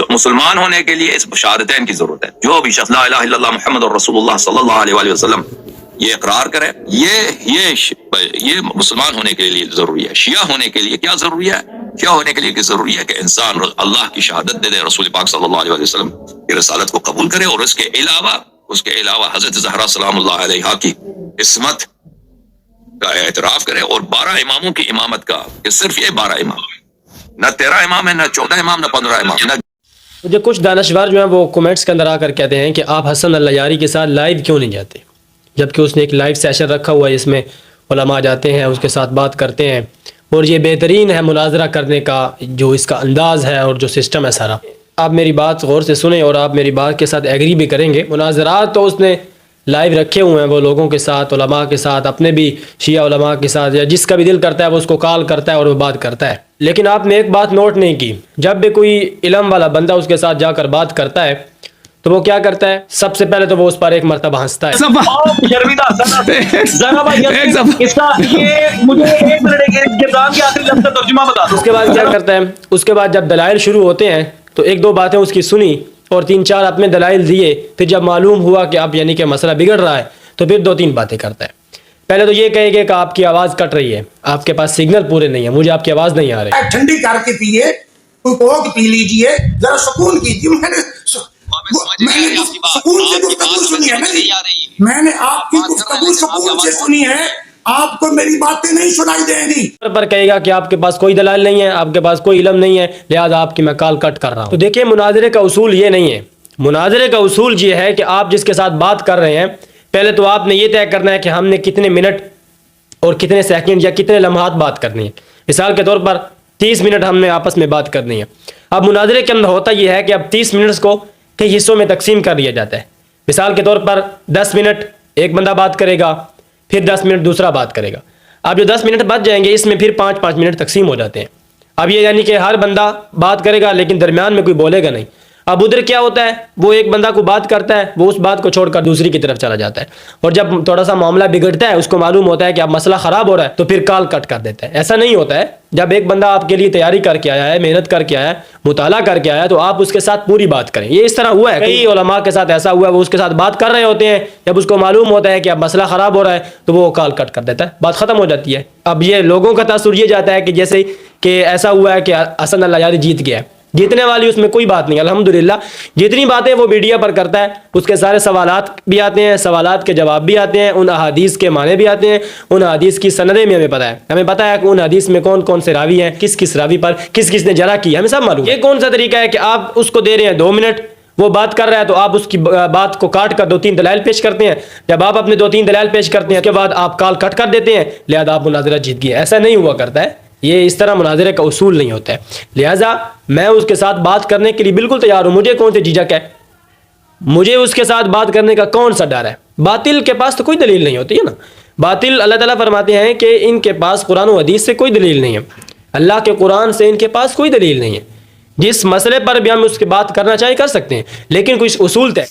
مسلمان ہونے کے لیے اس شہادتین کی ضرورت ہے. جو بھی شخص لا الہ الا اللہ محمد رسول اللہ صلی اللہ علیہ وآلہ وسلم یہ اقرار کرے، یہ مسلمان ہونے کے لیے ضروری ہے. شیعہ ہونے کے لیے کیا ضروری ہے؟ شیعہ ہونے کے لیے ضروری ہے کہ انسان اللہ کی شہادت دے دے، رسول پاک صلی اللہ علیہ وآلہ وسلم کی رسالت کو قبول کرے، اور اس کے علاوہ حضرت زہرا سلام اللہ علیہا کی عصمت کا اعتراف کرے، اور 12 اماموں کی امامت کا، کہ صرف یہ 12 امام، نہ 13 امام ہے، نہ 14 امام، نہ 15 امام. مجھے کچھ دانشور جو ہیں وہ کومنٹس کے اندر آ کر کہتے ہیں کہ آپ حسن اللیاری کے ساتھ لائیو کیوں نہیں جاتے، جبکہ اس نے ایک لائیو سیشن رکھا ہوا ہے جس میں علماء جاتے ہیں، اس کے ساتھ بات کرتے ہیں، اور یہ بہترین ہے مناظرہ کرنے کا جو اس کا انداز ہے اور جو سسٹم ہے سارا. آپ میری بات غور سے سنیں اور آپ میری بات کے ساتھ ایگری بھی کریں گے. مناظرات تو اس نے لائیو رکھے ہوئے ہیں، وہ لوگوں کے ساتھ، علماء کے ساتھ، اپنے بھی شیعہ علماء کے ساتھ، یا جس کا بھی دل کرتا ہے وہ اس کو کال کرتا ہے اور وہ بات کرتا ہے. لیکن آپ نے ایک بات نوٹ نہیں کی، جب بھی کوئی علم والا بندہ اس کے ساتھ جا کر بات کرتا ہے تو وہ کیا کرتا ہے؟ سب سے پہلے تو وہ اس پر ایک مرتبہ ہنستا ہے. اس کے بعد کیا کرتا ہے؟ اس کے بعد جب دلائل شروع ہوتے ہیں تو ایک دو باتیں اس کی سنی اور 3-4 اپنے دلائل دیے، پھر جب معلوم ہوا کہ اب یعنی کہ مسئلہ بگڑ رہا ہے تو پھر 2-3 باتیں کرتا ہے. پہلے تو یہ کہے گا کہ آپ کی آواز کٹ رہی ہے، آپ کے پاس سگنل پورے نہیں ہیں، مجھے آپ کی آواز نہیں آ رہی. ٹھنڈی کر کے پیئے، کوئی کوک پی لیجئے، ذرا سکون کیجئے. میں نے سکون سے گفتگو سنی ہے، میں نے آپ کی گفتگو سکون سے سنی ہے، آپ کو میری باتیں نہیں سنائی دیں گی. پر کہے گا کہ آپ کے پاس کوئی دلائل نہیں ہے، آپ کے پاس کوئی علم نہیں ہے، لہذا آپ کی میں کال کٹ کر رہا ہوں. تو دیکھیں مناظرے کا اصول یہ نہیں ہے. مناظرے کا اصول یہ ہے کہ آپ جس کے ساتھ بات کر رہے ہیں، پہلے تو آپ نے یہ طے کرنا ہے کہ ہم نے کتنے منٹ اور کتنے سیکنڈ یا کتنے لمحات بات کرنی ہے. مثال کے طور پر 30 منٹ ہم نے آپس میں بات کرنی ہے. اب مناظرے کے اندر ہوتا یہ ہے کہ اب 30 منٹس کو کئی حصوں میں تقسیم کر دیا جاتا ہے. مثال کے طور پر 10 منٹ ایک بندہ بات کرے گا، پھر 10 منٹ دوسرا بات کرے گا. اب جو 10 منٹ بچ جائیں گے اس میں پھر 5-5 منٹ تقسیم ہو جاتے ہیں. اب یہ یعنی کہ ہر بندہ بات کرے گا لیکن درمیان میں کوئی بولے گا نہیں. اب ادھر کیا ہوتا ہے؟ وہ ایک بندہ کو بات کرتا ہے، وہ اس بات کو چھوڑ کر دوسری کی طرف چلا جاتا ہے، اور جب تھوڑا سا معاملہ بگڑتا ہے، اس کو معلوم ہوتا ہے کہ اب مسئلہ خراب ہو رہا ہے تو پھر کال کٹ کر دیتا ہے. ایسا نہیں ہوتا ہے. جب ایک بندہ آپ کے لیے تیاری کر کے آیا ہے، محنت کر کے آیا ہے، مطالعہ کر کے آیا ہے، تو آپ اس کے ساتھ پوری بات کریں. یہ اس طرح ہوا ہے، کئی علماء کے ساتھ ایسا ہوا ہے، وہ اس کے ساتھ بات کر رہے ہوتے ہیں، جب اس کو معلوم ہوتا ہے کہ اب مسئلہ خراب ہو رہا ہے تو وہ کال کٹ کر دیتا ہے، بات ختم ہو جاتی ہے. اب یہ لوگوں کا تاثر یہ جاتا ہے کہ جیسے کہ ایسا ہوا ہے کہ حسن اللیاری جیت گیا ہے. جیتنے والی اس میں کوئی بات نہیں. الحمدللہ جتنی باتیں وہ میڈیا پر کرتا ہے اس کے سارے سوالات بھی آتے ہیں، سوالات کے جواب بھی آتے ہیں، ان احادیث کے معنی بھی آتے ہیں، ان احادیث کی سندیں بھی ہمیں پتہ ہے. ہمیں پتہ ہے کہ ان حدیث میں کون کون سے راوی ہیں، کس کس راوی پر کس کس نے جرح کی، ہمیں سب معلوم. یہ کون سا طریقہ ہے کہ آپ اس کو دے رہے ہیں 2 منٹ، وہ بات کر رہا ہے تو آپ اس کی بات کو کاٹ کر 2-3 دلائل پیش کرتے ہیں. جب آپ اپنے 2-3 دلائل پیش کرتے ہیں اس کے بعد آپ کال کٹ کر دیتے ہیں، لہذا آپ مناظرہ جیت گئے. ایسا نہیں ہوا کرتا ہے. یہ اس طرح مناظرے کا اصول نہیں ہوتا ہے. لہٰذا میں اس کے ساتھ بات کرنے کے لیے بالکل تیار ہوں. مجھے کون سے جھجک ہے، مجھے اس کے ساتھ بات کرنے کا کون سا ڈر ہے؟ باطل کے پاس تو کوئی دلیل نہیں ہوتی ہے نا. باطل اللہ تعالیٰ فرماتے ہیں کہ ان کے پاس قرآن و حدیث سے کوئی دلیل نہیں ہے، اللہ کے قرآن سے ان کے پاس کوئی دلیل نہیں ہے. جس مسئلے پر بھی ہم اس کی بات کرنا چاہیں کر سکتے ہیں، لیکن کچھ اصول طے